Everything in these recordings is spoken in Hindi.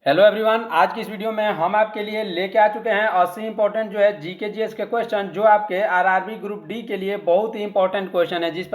हेलो एवरीवन, आज की इस वीडियो में हम आपके लिए लेके आ चुके हैं 80 इंपॉर्टेंट जो है जीके जीएस के क्वेश्चन, जो आपके आरआरबी ग्रुप डी के लिए बहुत ही इंपॉर्टेंट क्वेश्चन है। जिस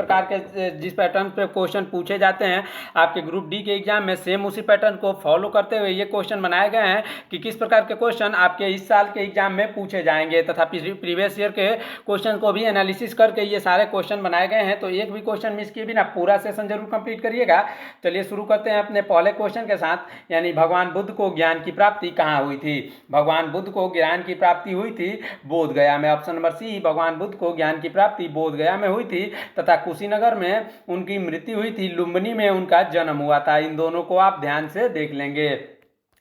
पैटर्न पे क्वेश्चन पूछे जाते हैं आपके ग्रुप डी के एग्जाम में, सेम उसी पैटर्न को फॉलो करते हुए ये क्वेश्चन बनाए गए हैं कि किस प्रकार के क्वेश्चन आपके इस साल के एग्जाम में पूछे जाएंगे, तथा प्रीवियस ईयर के क्वेश्चन को भी एनालिसिस करके ये सारे क्वेश्चन बनाए गए हैं। तो एक भी क्वेश्चन मिस किए बिना पूरा सेशन जरूर कंप्लीट करिएगा। चलिए शुरू करते हैं अपने पहले क्वेश्चन के साथ, यानी भगवान बुद्ध को ज्ञान की प्राप्ति कहाँ हुई थी। भगवान बुद्ध को ज्ञान की प्राप्ति हुई थी बोध गया में। ऑप्शन नंबर सी, भगवान बुद्ध को ज्ञान की प्राप्ति बोध गया में हुई थी, तथा कुशीनगर में उनकी मृत्यु हुई थी, लुम्बिनी में उनका जन्म हुआ था। इन दोनों को आप ध्यान से देख लेंगे।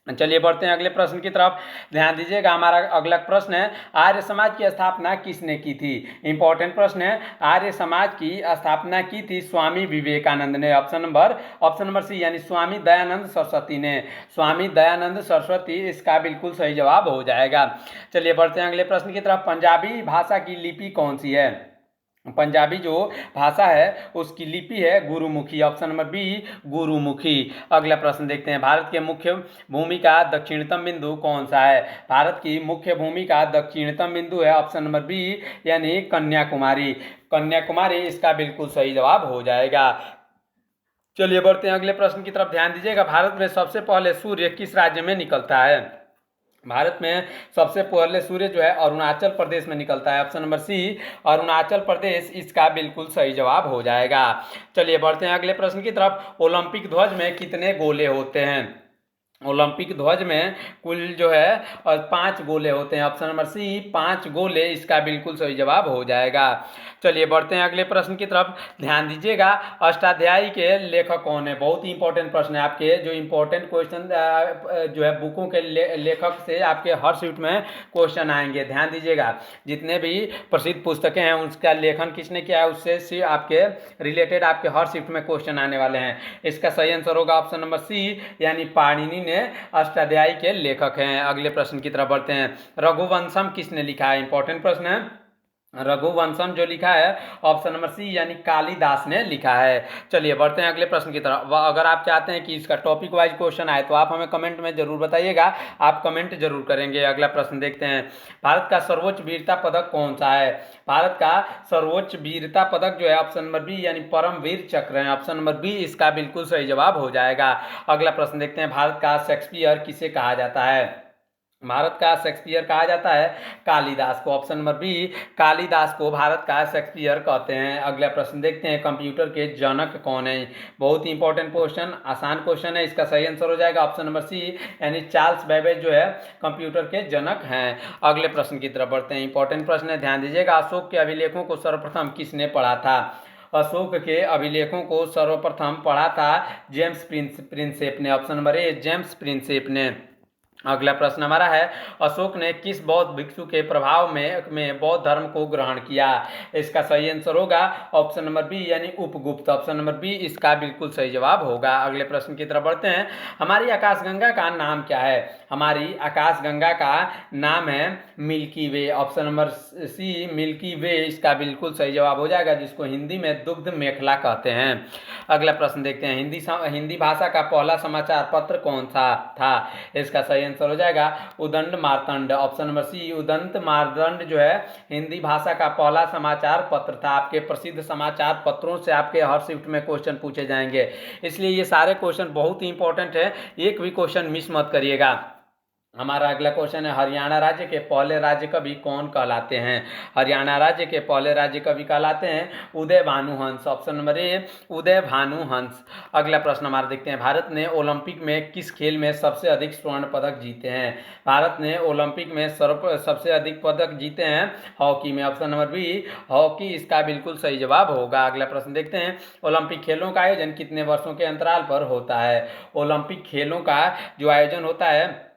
चलिए बढ़ते हैं अगले प्रश्न की तरफ, ध्यान दीजिएगा। हमारा अगला प्रश्न है, आर्य समाज की स्थापना किसने की थी। इंपॉर्टेंट प्रश्न है, आर्य समाज की स्थापना की थी स्वामी विवेकानंद ने। ऑप्शन नंबर सी, यानी स्वामी दयानंद सरस्वती ने। स्वामी दयानंद सरस्वती इसका बिल्कुल सही जवाब हो जाएगा। चलिए बढ़ते हैं अगले प्रश्न की तरफ, पंजाबी भाषा की लिपि कौन सी है। पंजाबी जो भाषा है उसकी लिपि है Gurmukhi. Option number B, Gurmukhi. अगला प्रश्न देखते हैं, भारत के मुख्य भूमि का दक्षिणतम बिंदु कौन सा है। भारत की मुख्य भूमि का दक्षिणतम बिंदु है ऑप्शन नंबर बी, यानी कन्याकुमारी। कन्याकुमारी इसका बिल्कुल सही जवाब हो जाएगा। चलिए बढ़ते हैं अगले प्रश्न की तरफ, ध्यान दीजिएगा। भारत में सबसे पहले सूर्य किस राज्य में निकलता है। भारत में सबसे पहले सूर्य जो है अरुणाचल प्रदेश में निकलता है। ऑप्शन नंबर सी, अरुणाचल प्रदेश इसका बिल्कुल सही जवाब हो जाएगा। चलिए बढ़ते हैं अगले प्रश्न की तरफ, ओलंपिक ध्वज में कितने गोले होते हैं। ओलंपिक ध्वज में कुल जो है 5 गोले होते हैं। ऑप्शन नंबर सी, 5 गोले इसका बिल्कुल सही जवाब हो जाएगा। चलिए बढ़ते हैं अगले प्रश्न की तरफ, ध्यान दीजिएगा। अष्टाध्यायी के लेखक कौन है। बहुत ही इंपॉर्टेंट प्रश्न है, आपके जो इंपॉर्टेंट क्वेश्चन जो है बुकों के लेखक से आपके हर शिफ्ट में क्वेश्चन आएंगे। ध्यान दीजिएगा, जितने भी प्रसिद्ध पुस्तकें हैं उसका लेखन किसने किया है, उससे आपके रिलेटेड आपके हर शिफ्ट में क्वेश्चन आने वाले हैं। इसका सही आंसर होगा ऑप्शन नंबर सी, यानी पाणिनि अष्टाध्यायी के लेखक हैं। अगले प्रश्न की तरफ बढ़ते हैं, रघुवंशम किसने लिखा है। इंपॉर्टेंट प्रश्न है, रघुवंशम जो लिखा है ऑप्शन नंबर सी, यानी कालिदास ने लिखा है। चलिए बढ़ते हैं अगले प्रश्न की तरफ। अगर आप चाहते हैं कि इसका टॉपिक वाइज क्वेश्चन आए तो आप हमें कमेंट में जरूर बताइएगा, आप कमेंट जरूर करेंगे। अगला प्रश्न देखते हैं, भारत का सर्वोच्च वीरता पदक कौन सा है। भारत का सर्वोच्च वीरता पदक जो है ऑप्शन नंबर बी, यानी परमवीर चक्र है। ऑप्शन नंबर बी इसका बिल्कुल सही जवाब हो जाएगा। अगला प्रश्न देखते हैं, भारत का शेक्सपियर किसे कहा जाता है। भारत का शेक्सपियर कहा जाता है कालिदास को। ऑप्शन नंबर बी, कालिदास को भारत का शेक्सपियर कहते हैं। अगला प्रश्न देखते हैं, कंप्यूटर के जनक कौन है। बहुत ही इंपॉर्टेंट क्वेश्चन, आसान क्वेश्चन है। इसका सही आंसर हो जाएगा ऑप्शन नंबर सी, यानी चार्ल्स बेबेज जो है कंप्यूटर के जनक हैं। अगले प्रश्न की तरफ बढ़ते हैं, इंपॉर्टेंट प्रश्न है, ध्यान दीजिएगा। अशोक के अभिलेखों को सर्वप्रथम किसने पढ़ा था। अशोक के अभिलेखों को सर्वप्रथम पढ़ा था जेम्स प्रिंसेप ने। ऑप्शन नंबर ए, जेम्स प्रिंसेप ने। अगला प्रश्न हमारा है, अशोक ने किस बौद्ध भिक्षु के प्रभाव में बौद्ध धर्म को ग्रहण किया। इसका सही आंसर होगा ऑप्शन नंबर बी, यानी उपगुप्त। ऑप्शन नंबर बी इसका बिल्कुल सही जवाब होगा। अगले प्रश्न की तरफ बढ़ते हैं, हमारी आकाशगंगा का नाम क्या है। हमारी आकाशगंगा का नाम है मिल्की वे। ऑप्शन नंबर सी, मिल्की वे इसका बिल्कुल सही जवाब हो जाएगा, जिसको हिंदी में दुग्ध मेखला कहते हैं। अगला प्रश्न देखते हैं, हिंदी भाषा का पहला समाचार पत्र कौन सा था। इसका सही आंसर हो जाएगा Udant Martand. Option number C, Udant Martand जो है हिंदी भाषा का पहला समाचार पत्र था। आपके प्रसिद्ध समाचार पत्रों से आपके हर शिफ्ट में क्वेश्चन पूछे जाएंगे, इसलिए ये सारे क्वेश्चन बहुत ही इंपॉर्टेंट है, एक भी क्वेश्चन मिस मत करिएगा। हमारा अगला क्वेश्चन है, हरियाणा राज्य के पहले राज्य कवि कौन कहलाते हैं। हरियाणा राज्य के पहले राज्य कवि कहलाते हैं उदय भानु हंस। ऑप्शन नंबर ए, उदय भानु हंस। अगला प्रश्न हमारा देखते हैं, भारत ने ओलंपिक में किस खेल में सबसे अधिक स्वर्ण पदक जीते हैं। भारत ने ओलंपिक में सबसे अधिक पदक जीते हैं हॉकी में। ऑप्शन नंबर बी, हॉकी इसका बिल्कुल सही जवाब होगा। अगला प्रश्न देखते हैं, ओलंपिक खेलों का आयोजन कितने वर्षों के अंतराल पर होता है। ओलंपिक खेलों का जो आयोजन होता है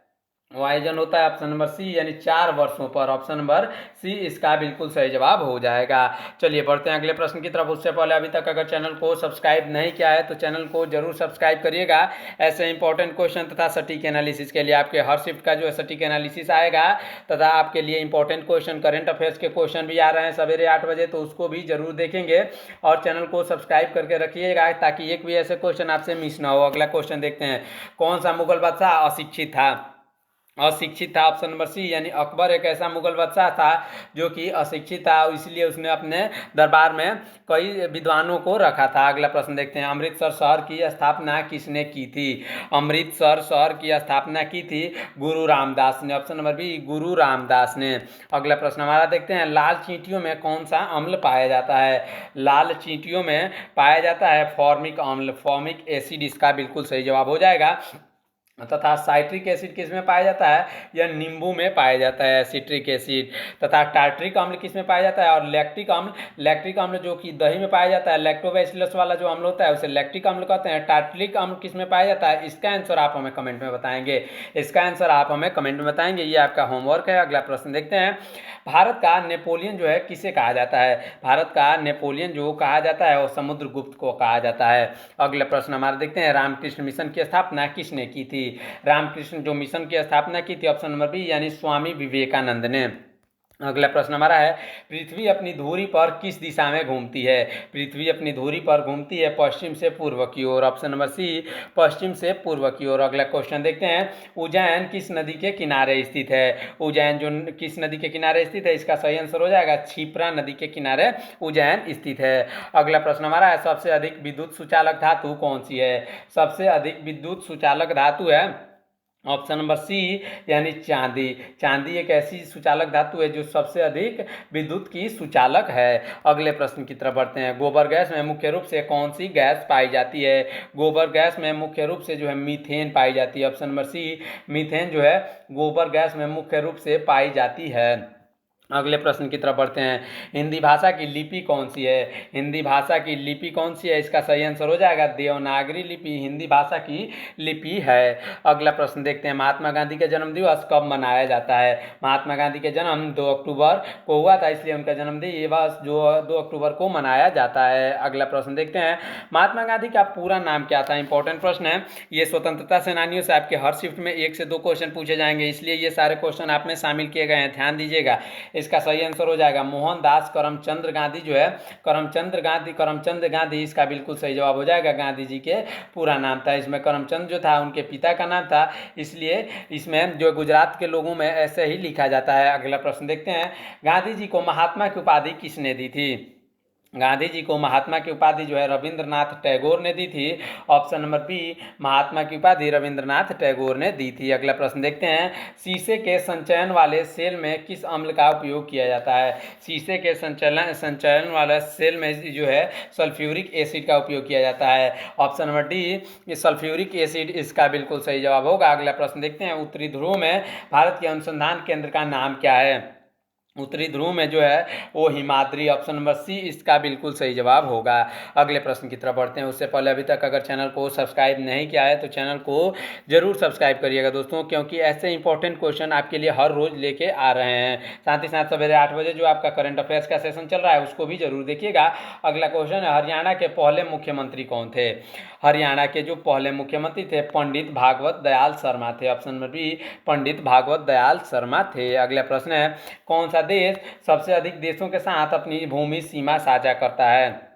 आयोजन होता है ऑप्शन नंबर सी यानी 4 वर्षों पर। ऑप्शन नंबर सी इसका बिल्कुल सही जवाब हो जाएगा। चलिए बढ़ते हैं अगले प्रश्न की तरफ। उससे पहले अभी तक अगर चैनल को सब्सक्राइब नहीं किया है तो चैनल को जरूर सब्सक्राइब करिएगा। ऐसे इंपॉर्टेंट क्वेश्चन तथा सटीक एनालिसिस के लिए आपके हर शिफ्ट का जो है सटीक एनालिसिस आएगा, तथा आपके लिए इंपॉर्टेंट क्वेश्चन, करंट अफेयर्स के क्वेश्चन भी आ रहे हैं सवेरे 8 बजे, तो उसको भी जरूर देखेंगे। और चैनल को सब्सक्राइब करके रखिएगा ताकि एक भी ऐसे क्वेश्चन आपसे मिस ना हो। अगला क्वेश्चन देखते हैं। कौन सा मुगल बादशाह अशिक्षित था? अशिक्षित था। ऑप्शन नंबर सी यानी अकबर एक ऐसा मुगल बादशाह था जो कि अशिक्षित था, इसलिए उसने अपने दरबार में कई विद्वानों को रखा था। अगला प्रश्न देखते हैं। अमृतसर शहर की स्थापना किसने की थी? अमृतसर शहर की स्थापना की थी गुरु रामदास ने। ऑप्शन नंबर बी गुरु रामदास ने। अगला प्रश्न हमारा देखते हैं। लाल चींटियों में कौन सा अम्ल पाया जाता है? लाल चींटियों में पाया जाता है फॉर्मिक अम्ल, फॉर्मिक एसिड इसका बिल्कुल सही जवाब हो जाएगा। तथा साइट्रिक एसिड किस में पाया जाता है? यह नींबू में पाया जाता है सिट्रिक एसिड। तथा टार्ट्रिक अम्ल किस में पाया जाता है? और लैक्टिक अम्ल जो कि दही में पाया जाता है, लैक्टोबैसिलस वाला जो अम्ल होता है उसे लैक्टिक अम्ल कहते हैं। टार्ट्रिक अम्ल किस में पाया जाता है? इसका आंसर आप हमें कमेंट में बताएंगे। इसका आंसर आप हमें कमेंट में बताएंगे, ये आपका होमवर्क है। अगला प्रश्न देखते हैं। भारत का नेपोलियन जो है किसे कहा जाता है? भारत का नेपोलियन जो कहा जाता है वो समुद्रगुप्त को कहा जाता है। अगला प्रश्न हमारे देखते हैं। रामकृष्ण मिशन की स्थापना किसने की थी? रामकृष्ण जो मिशन की स्थापना की थी ऑप्शन नंबर बी यानी स्वामी विवेकानंद ने। अगला प्रश्न हमारा है। पृथ्वी अपनी धुरी पर किस दिशा में घूमती है? पृथ्वी अपनी धुरी पर घूमती है पश्चिम से पूर्व की ओर। ऑप्शन नंबर सी पश्चिम से पूर्व की ओर। अगला क्वेश्चन देखते हैं। उज्जैन किस नदी के किनारे स्थित है? उज्जैन जो किस नदी के किनारे स्थित है, इसका सही आंसर हो जाएगा क्षिप्रा नदी के किनारे उज्जैन स्थित है। अगला प्रश्न हमारा है। सबसे अधिक विद्युत सुचालक धातु कौन सी है? सबसे अधिक विद्युत सुचालक धातु है ऑप्शन नंबर सी यानी चांदी। चांदी एक ऐसी सुचालक धातु है जो सबसे अधिक विद्युत की सुचालक है। अगले प्रश्न की तरफ बढ़ते हैं। गोबर गैस में मुख्य रूप से कौन सी गैस पाई जाती है? गोबर गैस में मुख्य रूप से जो है मीथेन पाई जाती है। ऑप्शन नंबर सी मीथेन जो है गोबर गैस में मुख्य रूप से पाई जाती है। अगले प्रश्न की तरफ बढ़ते हैं। हिंदी भाषा की लिपि कौन सी है? हिंदी भाषा की लिपि कौन सी है? इसका सही आंसर हो जाएगा देवनागरी लिपि हिंदी भाषा की लिपि है। अगला प्रश्न देखते हैं। महात्मा गांधी का जन्म दिवस कब मनाया जाता है? महात्मा गांधी के जन्म 2 अक्टूबर को हुआ था, इसलिए उनका जन्म दिवस जो 2 अक्टूबर को मनाया जाता है। अगला प्रश्न देखते हैं। महात्मा गांधी का पूरा नाम क्या था? इंपॉर्टेंट प्रश्न है ये। स्वतंत्रता सेनानियों से आपके हर शिफ्ट में 1 से 2 क्वेश्चन पूछे जाएंगे, इसलिए ये सारे क्वेश्चन आप में शामिल किए गए हैं, ध्यान दीजिएगा। इसका सही आंसर हो जाएगा मोहनदास करमचंद गांधी जो है करमचंद गांधी इसका बिल्कुल सही जवाब हो जाएगा। गांधी जी के पूरा नाम था, इसमें करमचंद जो था उनके पिता का नाम था, इसलिए इसमें जो गुजरात के लोगों में ऐसे ही लिखा जाता है। अगला प्रश्न देखते हैं। गांधी जी को महात्मा की उपाधि किसने दी थी? गांधी जी को महात्मा की उपाधि जो है रविंद्रनाथ टैगोर ने दी थी। ऑप्शन नंबर बी महात्मा की उपाधि रविंद्रनाथ टैगोर ने दी थी। अगला प्रश्न देखते हैं। शीशे के संचयन वाले सेल में किस अम्ल का उपयोग किया जाता है? शीशे के संचयन वाले सेल में जो है सल्फ्यूरिक एसिड का उपयोग किया जाता है। Option number D sulphuric acid इसका बिल्कुल सही जवाब होगा। अगला प्रश्न देखते हैं। उत्तरी ध्रुव में भारत के अनुसंधान केंद्र का नाम क्या है? उत्तरी ध्रुव में जो है वो हिमाद्री। ऑप्शन नंबर सी इसका बिल्कुल सही जवाब होगा। अगले प्रश्न की तरफ बढ़ते हैं। उससे पहले अभी तक अगर चैनल को सब्सक्राइब नहीं किया है तो चैनल को जरूर सब्सक्राइब करिएगा दोस्तों, क्योंकि ऐसे इंपॉर्टेंट क्वेश्चन आपके लिए हर रोज लेके आ रहे हैं। साथ ही साथ सवेरे 8 बजे जो आपका करंट अफेयर्स का सेशन चल रहा है उसको भी जरूर देखिएगा। अगला क्वेश्चन है। हरियाणा के पहले मुख्यमंत्री कौन थे? हरियाणा के जो पहले मुख्यमंत्री थे पंडित भागवत दयाल शर्मा थे। ऑप्शन नंबर बी पंडित भागवत दयाल शर्मा थे। अगला प्रश्न है। कौन सा देश सबसे अधिक देशों के साथ अपनी भूमि सीमा साझा करता है?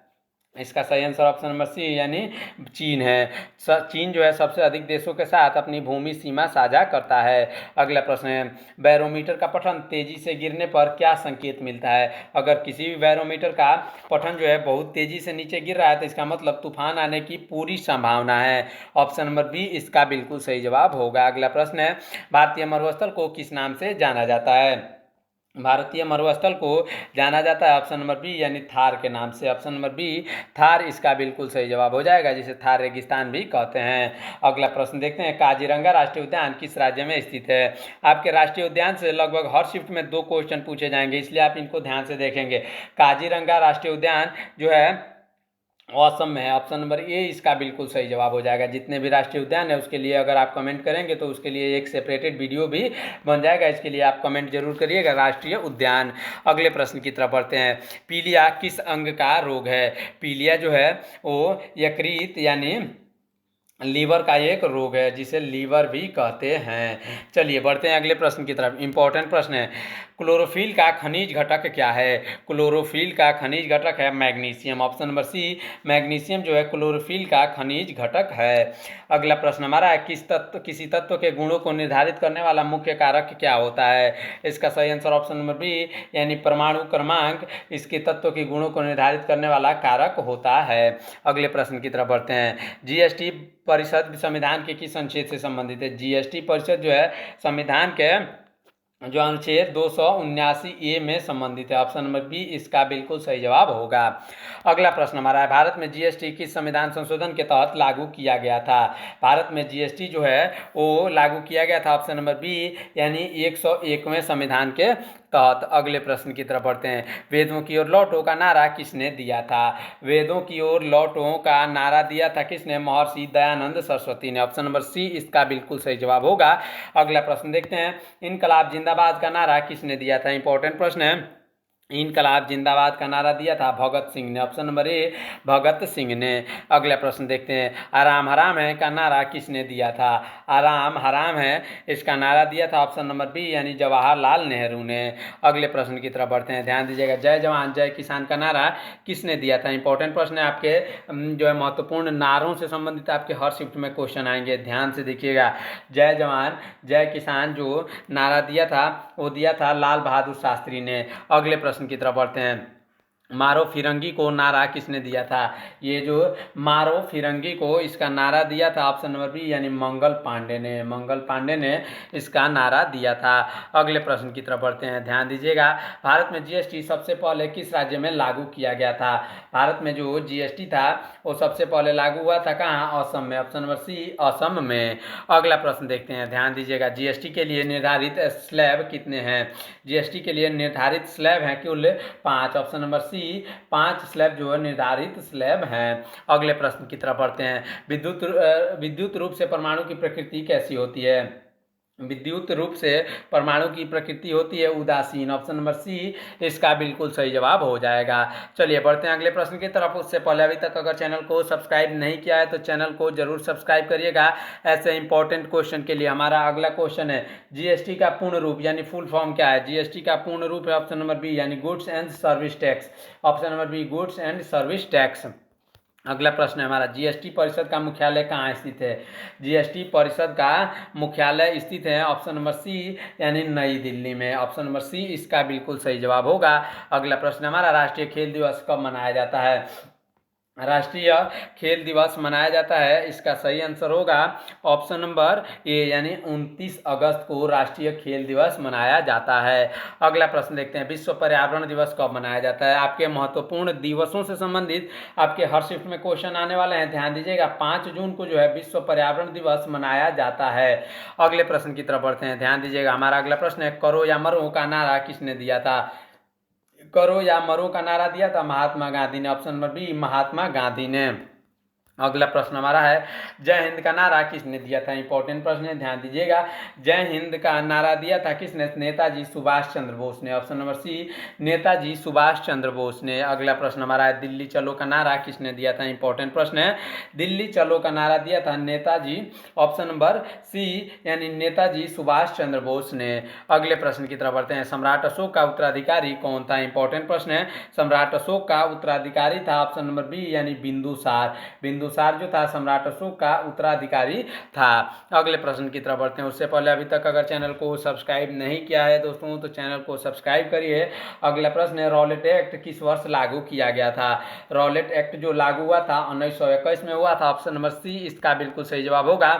इसका सही आंसर ऑप्शन नंबर सी यानी चीन है। चीन जो है सबसे अधिक देशों के साथ अपनी भूमि सीमा साझा करता है। अगला प्रश्न है। बैरोमीटर का पठन तेजी से गिरने पर क्या संकेत मिलता है? अगर किसी भी बैरोमीटर का पठन जो है बहुत तेजी से नीचे गिर रहा है तो इसका मतलब तूफान आने की पूरी संभावना है। ऑप्शन नंबर बी इसका बिल्कुल सही जवाब होगा। अगला प्रश्न है। भारतीय मरुस्थल को किस नाम से जाना जाता है? भारतीय मरुस्थल को जाना जाता है ऑप्शन नंबर बी यानी थार के नाम से। ऑप्शन नंबर बी थार इसका बिल्कुल सही जवाब हो जाएगा, जिसे थार रेगिस्तान भी कहते हैं। अगला प्रश्न देखते हैं। काजीरंगा राष्ट्रीय उद्यान किस राज्य में स्थित है? आपके राष्ट्रीय उद्यान से लगभग हर शिफ्ट में 2 क्वेश्चन पूछे जाएंगे, इसलिए आप इनको ध्यान से देखेंगे। काजीरंगा राष्ट्रीय उद्यान जो है असम में है। ऑप्शन नंबर ए इसका बिल्कुल सही जवाब हो जाएगा। जितने भी राष्ट्रीय उद्यान है उसके लिए अगर आप कमेंट करेंगे तो उसके लिए एक सेपरेटेड वीडियो भी बन जाएगा, इसके लिए आप कमेंट जरूर करिएगा राष्ट्रीय उद्यान। अगले प्रश्न की तरफ बढ़ते हैं। पीलिया किस अंग का रोग है? पीलिया जो है वो यकृत यानी लीवर का एक रोग है जिसे लीवर भी कहते हैं। चलिए बढ़ते हैं अगले प्रश्न की तरफ। इंपॉर्टेंट प्रश्न है। क्लोरोफिल का खनिज घटक क्या है? क्लोरोफिल का खनिज घटक है magnesium. Option number C magnesium जो है क्लोरोफिल का खनिज घटक है। अगला प्रश्न हमारा है किसी तत्व के गुणों को निर्धारित करने वाला मुख्य कारक क्या होता है? इसका सही आंसर ऑप्शन नंबर बी यानी परमाणु क्रमांक इसके तत्व के गुणों को निर्धारित करने वाला कारक होता है। अगले प्रश्न की तरफ बढ़ते हैं। जीएसटी परिषद संविधान के किस अनुच्छेद से संबंधित है? जीएसटी परिषद जो है संविधान के जो अनुच्छेद 279 ए में संबंधित है। ऑप्शन नंबर बी इसका बिल्कुल सही जवाब होगा। अगला प्रश्न हमारा है। भारत में जीएसटी किस संविधान संशोधन के तहत लागू किया गया था? भारत में जीएसटी जो है वो लागू किया गया था ऑप्शन नंबर बी यानी 101वें संविधान के तहत। अगले प्रश्न की तरफ बढ़ते हैं। वेदों की ओर लौटो का नारा किसने दिया था? वेदों की ओर लौटो का नारा दिया था किसने? महर्षि दयानंद सरस्वती ने। ऑप्शन नंबर सी इसका बिल्कुल सही जवाब होगा। अगला प्रश्न देखते हैं। इनकलाब जिंदाबाद का नारा किसने दिया था? इंपॉर्टेंट प्रश्न है। इनकलाब जिंदाबाद का नारा दिया था भगत सिंह ने। ऑप्शन नंबर ए भगत सिंह ने। अगला प्रश्न देखते हैं। आराम हराम है का नारा किसने दिया था? आराम हराम है इसका नारा दिया था ऑप्शन नंबर बी यानी जवाहरलाल नेहरू ने। अगले प्रश्न की तरफ बढ़ते हैं। ध्यान दीजिएगा। जय जवान जय किसान का नारा किसने दिया था? इंपॉर्टेंट प्रश्न है। आपके जो है महत्वपूर्ण नारों से संबंधित आपके हर शिफ्ट में क्वेश्चन आएंगे, ध्यान से देखिएगा। जय जवान जय किसान जो नारा दिया था वो दिया था लाल बहादुर शास्त्री ने। अगले प्रश्न की तरफ बढ़ते हैं। मारो फिरंगी को नारा किसने दिया था? ये जो मारो फिरंगी को इसका नारा दिया था ऑप्शन नंबर बी यानी मंगल पांडे ने। मंगल पांडे ने इसका नारा दिया था। अगले प्रश्न की तरफ बढ़ते हैं। ध्यान दीजिएगा। भारत में जीएसटी सबसे पहले किस राज्य में लागू किया गया था? भारत में जो जीएसटी था वो सबसे पहले लागू हुआ था कहाँ? असम में। ऑप्शन नंबर सी असम में। अगला प्रश्न देखते हैं। ध्यान दीजिएगा। जीएसटी के लिए निर्धारित स्लैब कितने हैं? जीएसटी के लिए निर्धारित स्लैब हैं कुल 5। ऑप्शन नंबर सी 5 स्लैब जो है निर्धारित स्लैब हैं। अगले प्रश्न की तरफ बढ़ते हैं। विद्युत रूप से परमाणु की प्रकृति कैसी होती है? विद्युत रूप से परमाणु की प्रकृति होती है उदासीन। ऑप्शन नंबर सी इसका बिल्कुल सही जवाब हो जाएगा। चलिए बढ़ते हैं अगले प्रश्न की तरफ। उससे पहले अभी तक अगर चैनल को सब्सक्राइब नहीं किया है तो चैनल को जरूर सब्सक्राइब करिएगा ऐसे इंपॉर्टेंट क्वेश्चन के लिए। हमारा अगला क्वेश्चन है जीएसटी का पूर्ण रूप यानी फुल फॉर्म क्या है? जीएसटी का पूर्ण रूप है ऑप्शन नंबर बी यानी goods and service tax. Option number B goods and service tax. अगला प्रश्न है हमारा। जीएसटी परिषद का मुख्यालय कहाँ स्थित है? जीएसटी परिषद का मुख्यालय स्थित है ऑप्शन नंबर सी यानी नई दिल्ली में। ऑप्शन नंबर सी इसका बिल्कुल सही जवाब होगा। अगला प्रश्न हमारा। राष्ट्रीय खेल दिवस कब मनाया जाता है? राष्ट्रीय खेल दिवस मनाया जाता है इसका सही आंसर होगा ऑप्शन नंबर ए यानी 29 अगस्त को राष्ट्रीय खेल दिवस मनाया जाता है। अगला प्रश्न देखते हैं। विश्व पर्यावरण दिवस कब मनाया जाता है? आपके महत्वपूर्ण दिवसों से संबंधित आपके हर शिफ्ट में क्वेश्चन आने वाले हैं। ध्यान दीजिएगा। 5 जून को जो है विश्व पर्यावरण दिवस मनाया जाता है। अगले प्रश्न की तरफ बढ़ते हैं। ध्यान दीजिएगा। हमारा अगला प्रश्न है। करो या मरो का नारा किसने दिया था? करो या मरो का नारा दिया था महात्मा गांधी ने। Option number B Mahatma Gandhi ने। अगला प्रश्न हमारा है। जय हिंद का नारा किसने दिया था? इंपॉर्टेंट प्रश्न है, ध्यान दीजिएगा। जय हिंद का नारा दिया था किसने? नेताजी सुभाष चंद्र बोस ने। Option number C Netaji Subhash Chandra Bose ने। अगला प्रश्न हमारा है। दिल्ली चलो का नारा किसने दिया था? इंपॉर्टेंट प्रश्न है। दिल्ली चलो का नारा दिया था नेताजी। ऑप्शन नंबर सी यानी नेताजी सुभाष चंद्र बोस ने। अगले प्रश्न की तरफ बढ़ते हैं। सम्राट अशोक का उत्तराधिकारी कौन था? इंपॉर्टेंट प्रश्न है। सम्राट अशोक का उत्तराधिकारी था ऑप्शन नंबर बी यानी बिंदुसार। बिंदुसार जो था सम्राट अशोक का उत्तराधिकारी था। अगले प्रश्न की तरफ बढ़ते हैं। उससे पहले अभी तक अगर चैनल को सब्सक्राइब नहीं किया है दोस्तों तो चैनल को सब्सक्राइब करिए। अगला प्रश्न है। रॉलेट एक्ट किस वर्ष लागू किया गया था? रॉलेट एक्ट जो लागू हुआ था 1921 में हुआ था। ऑप्शन नंबर सी इसका बिल्कुल सही जवाब होगा।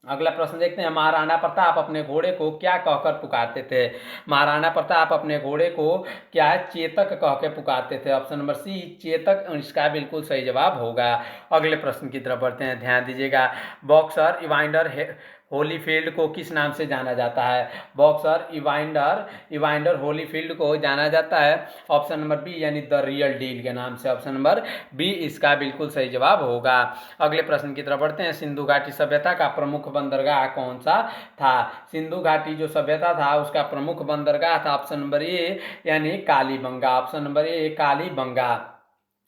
अगला प्रश्न देखते हैं। महाराणा प्रताप अपने घोड़े को क्या कहकर पुकारते थे? महाराणा प्रताप अपने घोड़े को क्या चेतक कह के पुकारते थे? ऑप्शन नंबर सी चेतक इसका बिल्कुल सही जवाब होगा। अगले प्रश्न की तरफ बढ़ते हैं। ध्यान दीजिएगा। बॉक्सर इवांडर होलीफील्ड को किस नाम से जाना जाता है? बॉक्सर, इवाइंडर होलीफील्ड को जाना जाता है ऑप्शन नंबर बी यानी द रियल डील के नाम से। ऑप्शन नंबर बी इसका बिल्कुल सही जवाब होगा। अगले प्रश्न की तरफ बढ़ते हैं। सिंधु घाटी सभ्यता का प्रमुख बंदरगाह कौन सा था? सिंधु घाटी जो सभ्यता था उसका प्रमुख बंदरगाह था ऑप्शन नंबर ए यानी Kalibangan. Option number A Kalibangan.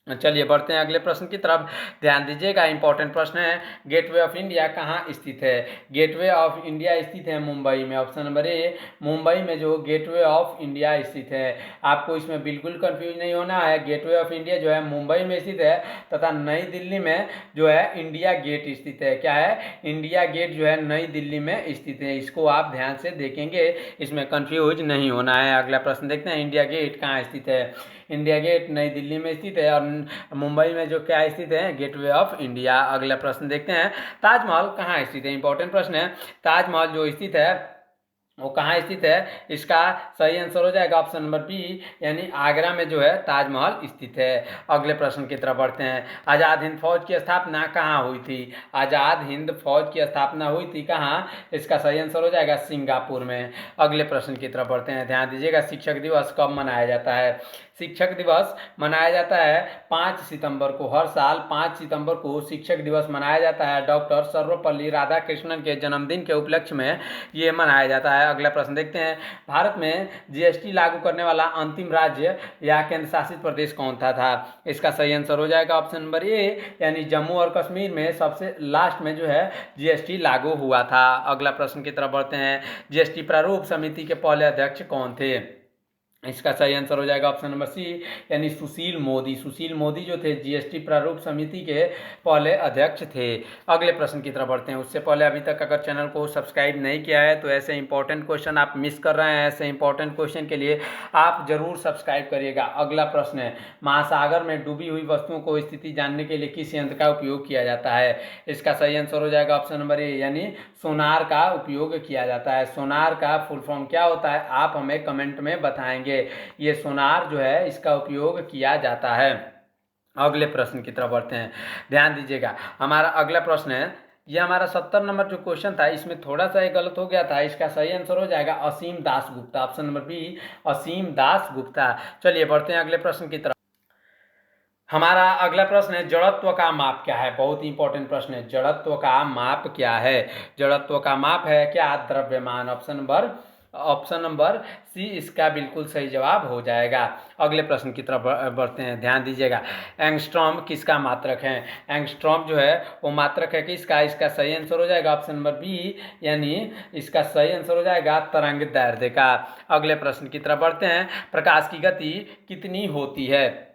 चलिए बढ़ते हैं अगले प्रश्न की तरफ। ध्यान दीजिएगा, इंपॉर्टेंट प्रश्न है। गेटवे ऑफ इंडिया कहाँ स्थित है? गेटवे ऑफ इंडिया स्थित है मुंबई में। ऑप्शन नंबर ए मुंबई में जो गेटवे ऑफ इंडिया स्थित है। आपको इसमें बिल्कुल कंफ्यूज नहीं होना है। गेटवे ऑफ इंडिया जो है मुंबई में स्थित है तथा नई दिल्ली में जो है इंडिया गेट स्थित है। क्या है? इंडिया गेट जो है नई दिल्ली में स्थित है। इसको आप ध्यान से देखेंगे, इसमें कंफ्यूज नहीं होना है। अगला प्रश्न देखते हैं, इंडिया गेट कहाँ स्थित है? इंडिया गेट नई दिल्ली में स्थित है और मुंबई में जो क्या स्थित है? Gateway of India. अगला प्रश्न देखते हैं, ताजमहल कहाँ स्थित है? इंपॉर्टेंट प्रश्न है। ताजमहल जो स्थित है वो कहाँ स्थित है? इसका सही आंसर हो जाएगा ऑप्शन नंबर बी यानी आगरा में जो है ताजमहल स्थित है। अगले प्रश्न की तरफ बढ़ते हैं। आज़ाद हिंद फौज की स्थापना कहाँ हुई थी? आज़ाद हिंद फौज की स्थापना हुई थी कहाँ? इसका सही आंसर हो जाएगा सिंगापुर में। अगले प्रश्न की तरफ बढ़ते हैं। ध्यान दीजिएगा, शिक्षक दिवस कब मनाया जाता है? शिक्षक दिवस मनाया जाता है 5 सितंबर को। हर साल 5 सितंबर को शिक्षक दिवस मनाया जाता है। डॉक्टर सर्वपल्ली राधाकृष्णन के जन्मदिन के उपलक्ष्य में ये मनाया जाता है। अगला प्रश्न देखते हैं, भारत में जीएसटी लागू करने वाला अंतिम राज्य या केंद्र शासित प्रदेश कौन सा था? इसका सही आंसर हो जाएगा ऑप्शन नंबर ए यानी जम्मू और कश्मीर में सबसे लास्ट में जो है जीएसटी लागू हुआ था। अगला प्रश्न की तरफ बढ़ते हैं। जीएसटी प्रारूप समिति के पहले अध्यक्ष कौन थे? इसका सही आंसर हो जाएगा ऑप्शन नंबर सी यानी सुशील मोदी। सुशील मोदी जो थे जीएसटी प्रारूप समिति के पहले अध्यक्ष थे। अगले प्रश्न की तरफ बढ़ते हैं। उससे पहले अभी तक अगर चैनल को सब्सक्राइब नहीं किया है तो ऐसे इंपॉर्टेंट क्वेश्चन आप मिस कर रहे हैं। ऐसे इंपॉर्टेंट क्वेश्चन के लिए आप जरूर सब्सक्राइब करिएगा। अगला प्रश्न है, महासागर में डूबी हुई वस्तुओं को स्थिति जानने के लिए किस यंत्र का उपयोग किया जाता है? इसका सही आंसर हो जाएगा ऑप्शन नंबर ए यानी सोनार का उपयोग किया जाता है। सोनार का फुल फॉर्म क्या होता है आप हमें कमेंट में बताएंगे। ये सोनार जो है इसका उपयोग किया जाता है। अगले प्रश्न की तरफ बढ़ते हैं। ध्यान दीजिएगा, हमारा अगला प्रश्न है, ये हमारा 70 नंबर जो क्वेश्चन था इसमें थोड़ा सा गलत हो गया था। इसका सही आंसर हो जाएगा असीम Das Gupta. Option number B असीम दास गुप्ता। चलिए बढ़ते हैं अगले प्रश्न की तरफ। हमारा अगला प्रश्न है, जड़त्व का माप क्या है? बहुत ही इंपॉर्टेंट प्रश्न है। जड़त्व का माप क्या है? जड़त्व का माप है क्या? द्रव्यमान। ऑप्शन नंबर सी इसका बिल्कुल सही जवाब हो जाएगा। अगले प्रश्न की तरफ बढ़ते हैं। ध्यान दीजिएगा, एंगस्ट्रॉम किसका मात्रक है? एंगस्ट्रॉम जो है वो मात्रक है किसका? इसका सही आंसर हो जाएगा ऑप्शन नंबर बी यानी इसका सही आंसर हो जाएगा तरंग दैर्ध्य का। अगले प्रश्न की तरफ बढ़ते हैं। प्रकाश की गति कितनी होती है?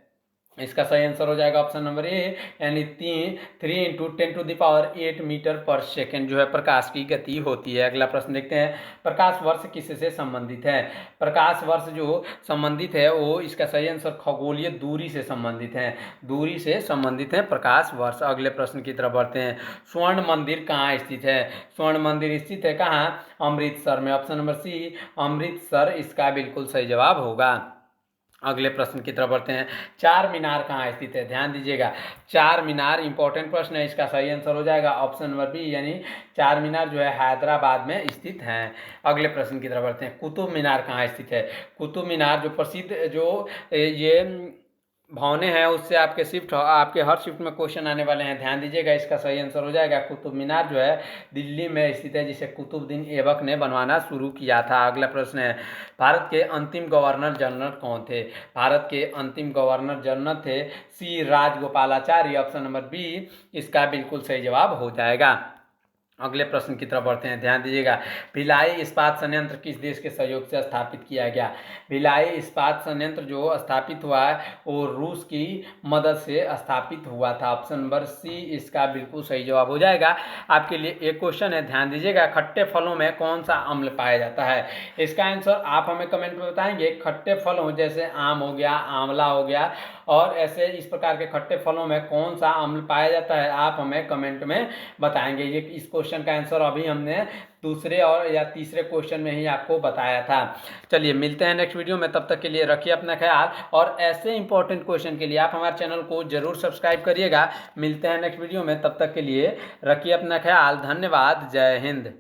इसका सही आंसर हो जाएगा ऑप्शन नंबर ए यानी 3 × 10⁸ मीटर पर सेकेंड जो है प्रकाश की गति होती है। अगला प्रश्न देखते हैं, प्रकाश वर्ष किससे संबंधित है? प्रकाश वर्ष जो संबंधित है वो इसका सही आंसर खगोलीय दूरी से संबंधित है। दूरी से संबंधित है प्रकाश वर्ष। अगले प्रश्न की तरफ बढ़ते हैं। स्वर्ण मंदिर कहाँ स्थित है? स्वर्ण मंदिर स्थित है कहाँ? अमृतसर में। ऑप्शन नंबर सी अमृतसर इसका बिल्कुल सही जवाब होगा। अगले प्रश्न की तरफ बढ़ते हैं। चार मीनार कहाँ स्थित है? ध्यान दीजिएगा, चार मीनार इंपॉर्टेंट प्रश्न है। इसका सही आंसर हो जाएगा ऑप्शन नंबर बी यानी चार मीनार जो है हैदराबाद में स्थित हैं। अगले प्रश्न की तरफ बढ़ते हैं। कुतुब मीनार कहाँ स्थित है? कुतुब मीनार जो प्रसिद्ध जो ये भवने हैं उससे आपके हर शिफ्ट में क्वेश्चन आने वाले हैं। ध्यान दीजिएगा, इसका सही आंसर हो जाएगा कुतुब मीनार जो है दिल्ली में स्थित है, जिसे कुतुबुद्दीन ऐबक ने बनवाना शुरू किया था। अगला प्रश्न है, भारत के अंतिम गवर्नर जनरल कौन थे? भारत के अंतिम गवर्नर जनरल थे सी राजगोपालाचारी। ऑप्शन नंबर बी इसका बिल्कुल सही जवाब हो जाएगा। अगले प्रश्न की तरफ बढ़ते हैं। ध्यान दीजिएगा, भिलाई इस्पात संयंत्र किस देश के सहयोग से स्थापित किया गया? भिलाई इस्पात संयंत्र जो स्थापित हुआ है वो रूस की मदद से स्थापित हुआ था। ऑप्शन नंबर सी इसका बिल्कुल सही जवाब हो जाएगा। आपके लिए एक क्वेश्चन है, ध्यान दीजिएगा, खट्टे फलों में कौन सा अम्ल पाया जाता है? इसका आंसर आप हमें कमेंट में बताएंगे। खट्टे फलों जैसे आम हो गया, आंवला हो गया और ऐसे इस प्रकार के खट्टे फलों में कौन सा अम्ल पाया जाता है आप हमें कमेंट में बताएंगे। ये इस क्वेश्चन का आंसर अभी हमने दूसरे और या तीसरे क्वेश्चन में ही आपको बताया था। चलिए मिलते हैं नेक्स्ट वीडियो में, तब तक के लिए रखिए अपना ख्याल और ऐसे इंपॉर्टेंट क्वेश्चन के लिए आप हमारे चैनल को जरूर सब्सक्राइब करिएगा। मिलते हैं नेक्स्ट वीडियो में, तब तक के लिए रखिए अपना ख्याल। धन्यवाद। जय हिंद।